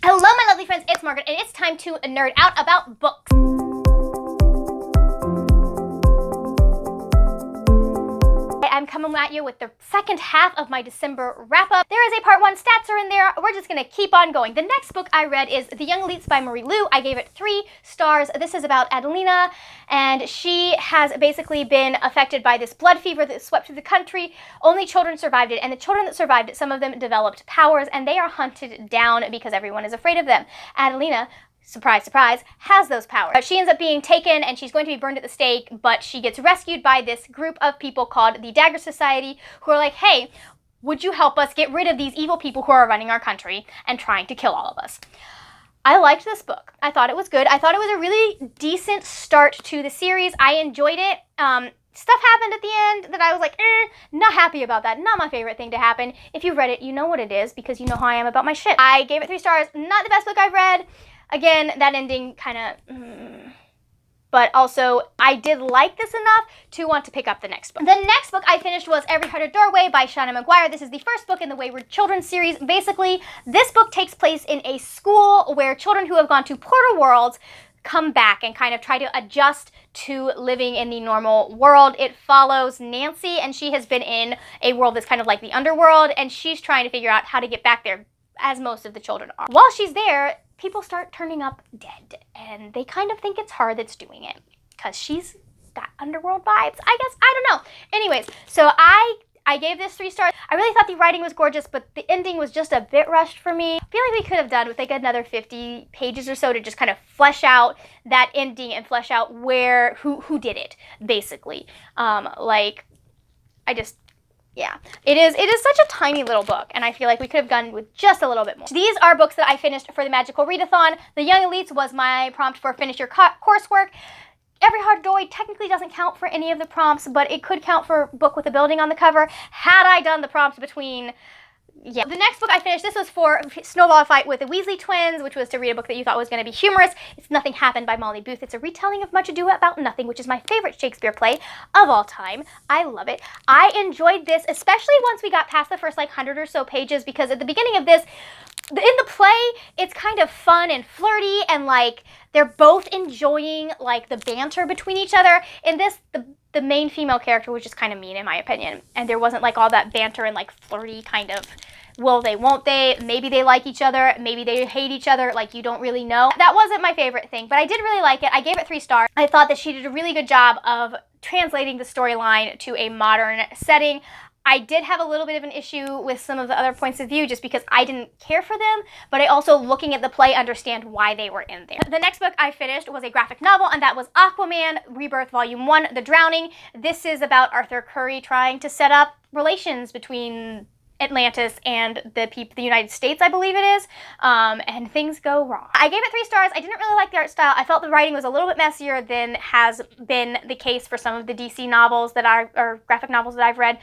Hello, my lovely friends, it's Margaret, and it's time to nerd out about books. I'm coming at you with the second half of my December wrap-up. There is a part 1, stats are in there. We're just gonna keep on going. The next book I read is The Young Elites by Marie Lu. I gave it 3 stars. This is about Adelina, and she has basically been affected by this blood fever that swept through the country. Only children survived it, and the children that survived it, some of them developed powers, and they are hunted down because everyone is afraid of them. Adelina, surprise, surprise, has those powers. She ends up being taken and she's going to be burned at the stake, but she gets rescued by this group of people called the Dagger Society, who are like, hey, would you help us get rid of these evil people who are running our country and trying to kill all of us? I liked this book. I thought it was good. I thought it was a really decent start to the series. I enjoyed it. Stuff happened at the end that I was like, not happy about that. Not my favorite thing to happen. If you've read it, you know what it is because you know how I am about my shit. I gave it 3 stars. Not the best book I've read. Again, that ending kind of, but also I did like this enough to want to pick up the next book. The next book I finished was Every Heart a Doorway by Shauna Maguire. This is the first book in the Wayward Children series. Basically, this book takes place in a school where children who have gone to Portal Worlds come back and kind of try to adjust to living in the normal world. It follows Nancy, and she has been in a world that's kind of like the underworld, and she's trying to figure out how to get back there, as most of the children are. While she's there, people start turning up dead, and they kind of think it's her that's doing it because she's got underworld vibes, I guess. I don't know. Anyways, so I gave this 3 stars. I really thought the writing was gorgeous, but the ending was just a bit rushed for me. I feel like we could have done with like another 50 pages or so to just kind of flesh out that ending and flesh out who did it, basically. Yeah, it is such a tiny little book, and I feel like we could have gone with just a little bit more. These are books that I finished for the Magical Readathon. The Young Elites was my prompt for finish your coursework. Every Heart Doorway technically doesn't count for any of the prompts, but it could count for book with a building on the cover had I done the prompts between. Yeah. The next book I finished, this was for Snowball Fight with the Weasley Twins, which was to read a book that you thought was going to be humorous. It's Nothing Happened by Molly Booth. It's a retelling of Much Ado About Nothing, which is my favorite Shakespeare play of all time. I love it. I enjoyed this, especially once we got past the first like 100 or so pages, because at the beginning of this, in the play, it's kind of fun and flirty, and like they're both enjoying like the banter between each other. In this, the main female character was just kind of mean, in my opinion, and there wasn't like all that banter and like flirty kind of will they, won't they, maybe they like each other, maybe they hate each other, like you don't really know. That wasn't my favorite thing, but I did really like it. I gave it 3 stars. I thought that she did a really good job of translating the storyline to a modern setting. I did have a little bit of an issue with some of the other points of view just because I didn't care for them, but I also, looking at the play, understand why they were in there. The next book I finished was a graphic novel, and that was Aquaman Rebirth Volume 1, The Drowning. This is about Arthur Curry trying to set up relations between Atlantis and the United States, I believe it is, and things go wrong. I gave it 3 stars. I didn't really like the art style. I felt the writing was a little bit messier than has been the case for some of the DC novels or graphic novels that I've read.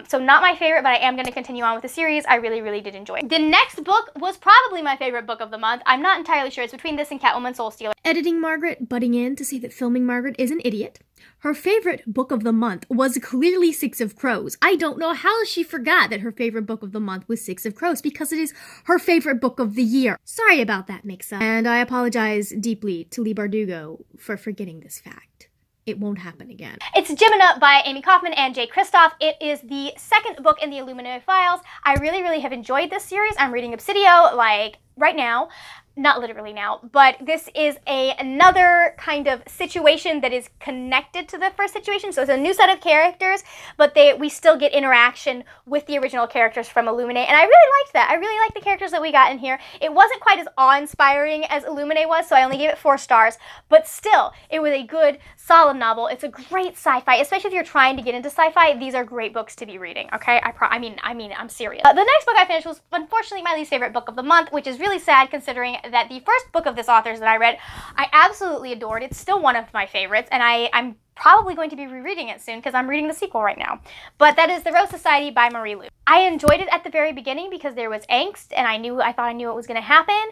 So not my favorite, but I am going to continue on with the series. I really, really did enjoy it. The next book was probably my favorite book of the month. I'm not entirely sure. It's between this and Catwoman Soul Stealer. Editing Margaret butting in to say that filming Margaret is an idiot. Her favorite book of the month was clearly 6 of Crows. I don't know how she forgot that her favorite book of the month was 6 of Crows, because it is her favorite book of the year. Sorry about that mix-up, and I apologize deeply to Lee Bardugo for forgetting this fact. It won't happen again. It's Jemina by Amy Kaufman and Jay Kristoff. It is the second book in the Illuminae Files. I really, really have enjoyed this series. I'm reading Obsidio, like, right now. Not literally now, but this is another kind of situation that is connected to the first situation. So it's a new set of characters, but we still get interaction with the original characters from Illuminae, and I really liked that. I really liked the characters that we got in here. It wasn't quite as awe-inspiring as Illuminae was, so I only gave it 4 stars, but still, it was a good, solid novel. It's a great sci-fi, especially if you're trying to get into sci-fi. These are great books to be reading, okay? I mean, I'm serious. The next book I finished was, unfortunately, my least favorite book of the month, which is really sad considering that the first book of this author's that I read, I absolutely adored. It's still one of my favorites, and I'm probably going to be rereading it soon because I'm reading the sequel right now. But that is The Rose Society by Marie Lu. I enjoyed it at the very beginning because there was angst, and I thought I knew what was going to happen.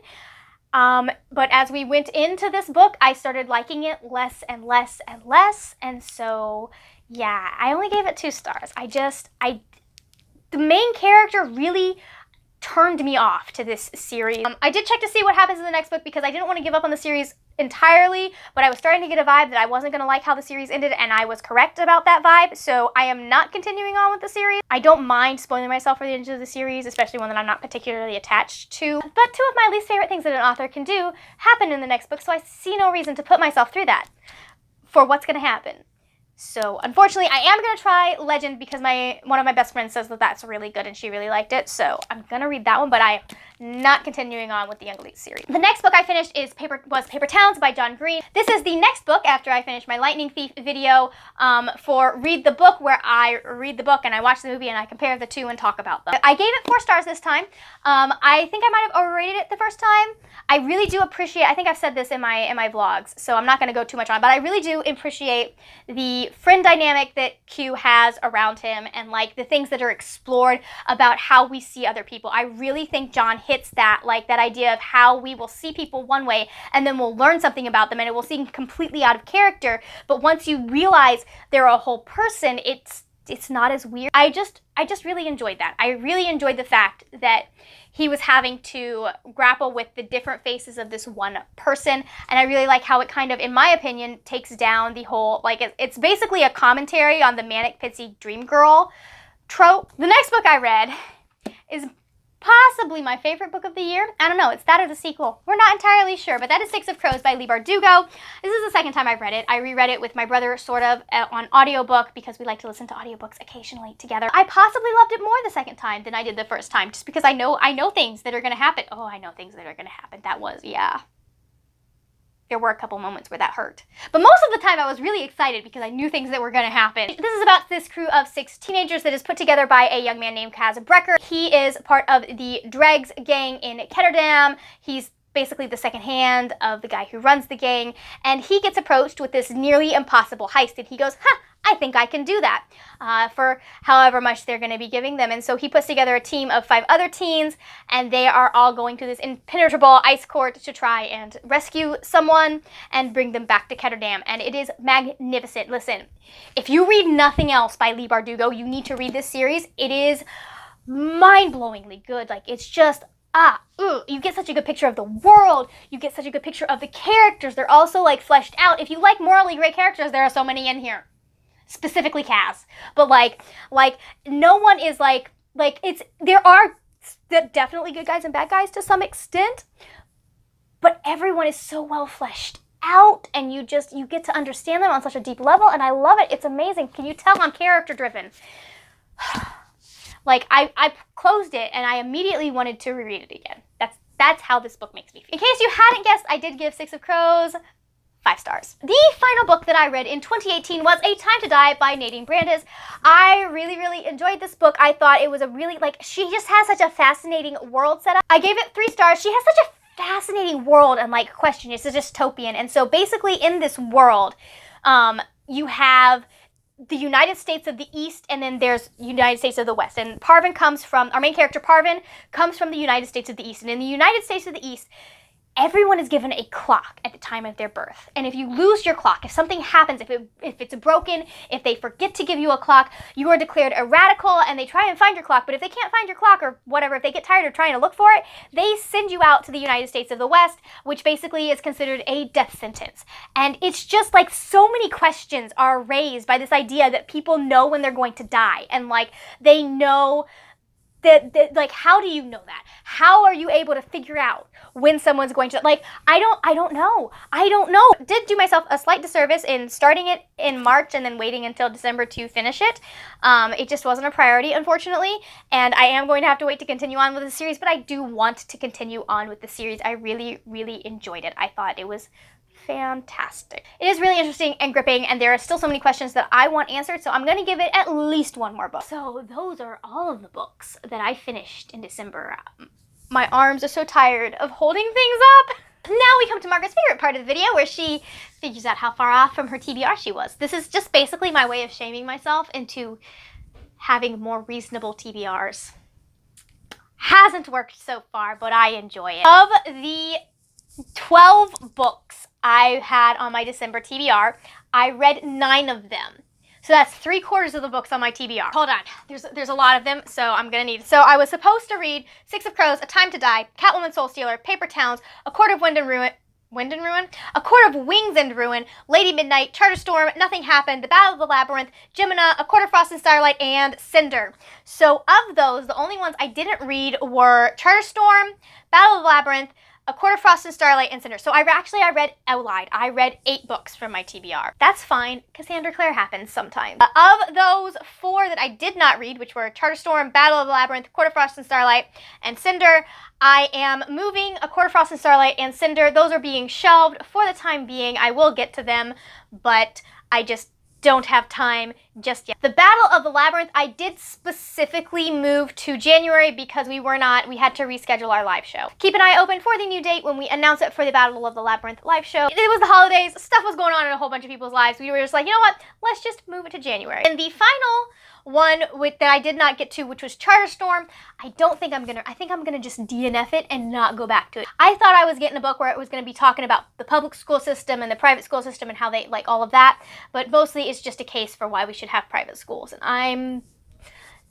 But as we went into this book, I started liking it less and less and less, and so yeah, I only gave it 2 stars. The main character really turned me off to this series. I did check to see what happens in the next book because I didn't want to give up on the series entirely, but I was starting to get a vibe that I wasn't going to like how the series ended, and I was correct about that vibe, so I am not continuing on with the series. I don't mind spoiling myself for the end of the series, especially one that I'm not particularly attached to, but two of my least favorite things that an author can do happen in the next book, so I see no reason to put myself through that for what's going to happen. So unfortunately, I am going to try Legend because one of my best friends says that that's really good and she really liked it. So I'm going to read that one, but I am not continuing on with the Young Elite series. The next book I finished was Paper Towns by John Green. This is the next book after I finished my Lightning Thief video for Read the Book, where I read the book and I watch the movie and I compare the two and talk about them. I gave it 4 stars this time. I think I might have overrated it the first time. I really do appreciate, I think I've said this in my vlogs, so I'm not going to go too much on it, but I really do appreciate the friend dynamic that Q has around him and like the things that are explored about how we see other people. I really think John hits that, like that idea of how we will see people one way and then we'll learn something about them and it will seem completely out of character, but once you realize they're a whole person, it's not as weird. I just really enjoyed that. I really enjoyed the fact that he was having to grapple with the different faces of this one person, and I really like how it kind of, in my opinion, takes down the whole, like, it's basically a commentary on the manic pitsy dream girl trope. The next book I read is possibly my favorite book of the year. I don't know, it's that or the sequel. We're not entirely sure, but that is Six of Crows by Leigh Bardugo. This is the second time I've read it. I reread it with my brother, sort of, on audiobook because we like to listen to audiobooks occasionally together. I possibly loved it more the second time than I did the first time, just because I know things that are going to happen. Oh, I know things that are going to happen. That was, yeah. There were a couple moments where that hurt. But most of the time I was really excited because I knew things that were going to happen. This is about this crew of 6 teenagers that is put together by a young man named Kaz Brecker. He is part of the Dregs gang in Ketterdam. He's basically the second hand of the guy who runs the gang, and he gets approached with this nearly impossible heist, and he goes, I think I can do that, for however much they're going to be giving them. And so he puts together a team of 5 other teens, and they are all going to this impenetrable ice court to try and rescue someone and bring them back to Ketterdam. And it is magnificent. Listen, if you read nothing else by Leigh Bardugo, you need to read this series. It is mind-blowingly good. Like, it's just you get such a good picture of the world. You get such a good picture of the characters. They're also like fleshed out. If you like morally gray characters, there are so many in here. Specifically Kaz. But like no one is like there are definitely good guys and bad guys to some extent, but everyone is so well fleshed out and you get to understand them on such a deep level, and I love it. It's amazing. Can you tell I'm character driven? Like, I closed it and I immediately wanted to reread it again. That's how this book makes me feel. In case you hadn't guessed, I did give Six of Crows 5 stars. The final book that I read in 2018 was A Time to Die by Nadine Brandes. I really, really enjoyed this book. I thought it was a really, she just has such a fascinating world setup. I gave it 3 stars. She has such a fascinating world and, question. It's a dystopian. And so basically in this world, you have the United States of the East, and then there's United States of the West. And Parvin comes from, our main character Parvin, comes from the United States of the East. And in the United States of the East, everyone is given a clock at the time of their birth. And if you lose your clock, if something happens, if it's broken, if they forget to give you a clock, you are declared a radical, and they try and find your clock. But if they can't find your clock or whatever, if they get tired of trying to look for it, they send you out to the United States of the West, which basically is considered a death sentence. And it's just so many questions are raised by this idea that people know when they're going to die. And they know that how do you know that? How are you able to figure out when someone's going to, I don't know. Did do myself a slight disservice in starting it in March and then waiting until December to finish it. It just wasn't a priority, unfortunately, and I am going to have to wait to continue on with the series, but I do want to continue on with the series. I really, really enjoyed it. I thought it was fantastic. It is really interesting and gripping, and there are still so many questions that I want answered, so I'm going to give it at least 1 more book. So those are all of the books that I finished in December. My arms are so tired of holding things up. Now we come to Margaret's favorite part of the video, where she figures out how far off from her TBR she was. This is just basically my way of shaming myself into having more reasonable TBRs. Hasn't worked so far, but I enjoy it. Of the 12 books I had on my December TBR, I read 9 of them. So that's 3/4 of the books on my TBR. Hold on, there's a lot of them, so I'm gonna need. So I was supposed to read Six of Crows, A Time to Die, Catwoman, Soul Stealer, Paper Towns, A Court of Wind and Ruin, A Court of Wings and Ruin, Lady Midnight, Charterstorm, Nothing Happened, The Battle of the Labyrinth, Gemina, A Court of Frost and Starlight, and Cinder. So of those, the only ones I didn't read were Charterstorm, Battle of the Labyrinth, A Court of Frost and Starlight, and Cinder. So I read 8 books from my TBR. That's fine. Cassandra Clare happens sometimes. Of those 4 that I did not read, which were Charterstorm, Battle of the Labyrinth, Court of Frost and Starlight, and Cinder, I am moving A Court of Frost and Starlight and Cinder. Those are being shelved for the time being. I will get to them, but I just don't have time just yet. The Battle of the Labyrinth, I did specifically move to January because we had to reschedule our live show. Keep an eye open for the new date when we announce it for the Battle of the Labyrinth live show. It was the holidays, stuff was going on in a whole bunch of people's lives. We were just like, you know what, let's just move it to January. And the final one that I did not get to, which was Charterstorm, I think I'm gonna just DNF it and not go back to it. I thought I was getting a book where it was gonna be talking about the public school system and the private school system and how they like all of that, but mostly it's just a case for why we should have private schools, and I'm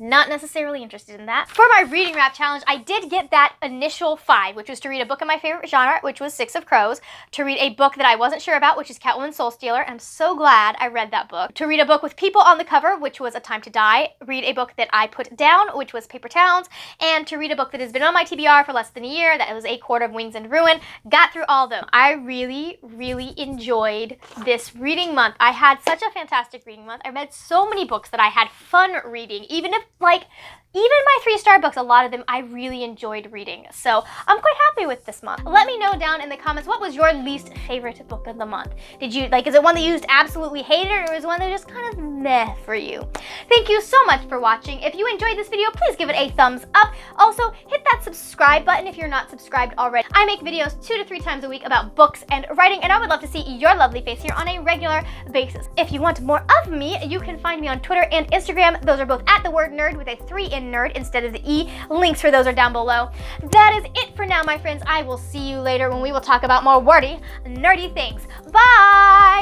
not necessarily interested in that. For my reading wrap challenge, I did get that initial 5, which was to read a book in my favorite genre, which was Six of Crows, to read a book that I wasn't sure about, which is Catwoman, Soul Stealer, and I'm so glad I read that book, to read a book with people on the cover, which was A Time to Die, read a book that I put down, which was Paper Towns, and to read a book that has been on my TBR for less than a year, that was A Court of Wings and Ruin. Got through all of them. I really, really enjoyed this reading month. I had such a fantastic reading month. I read so many books that I had fun reading, even my 3-star books, a lot of them I really enjoyed reading. So I'm quite happy with this month. Let me know down in the comments, what was your least favorite book of the month? Is it one that you just absolutely hated, or is it one that was just kind of meh for you? Thank you so much for watching. If you enjoyed this video, please give it a thumbs up. Also, hit that subscribe button if you're not subscribed already. I make videos 2 to 3 times a week about books and writing, and I would love to see your lovely face here on a regular basis. If you want more of me, you can find me on Twitter and Instagram. Those are both at the word nerd with a 3 in nerd instead of the E. Links for those are down below. That is it for now, my friends. I will see you later when we will talk about more wordy, nerdy things. Bye!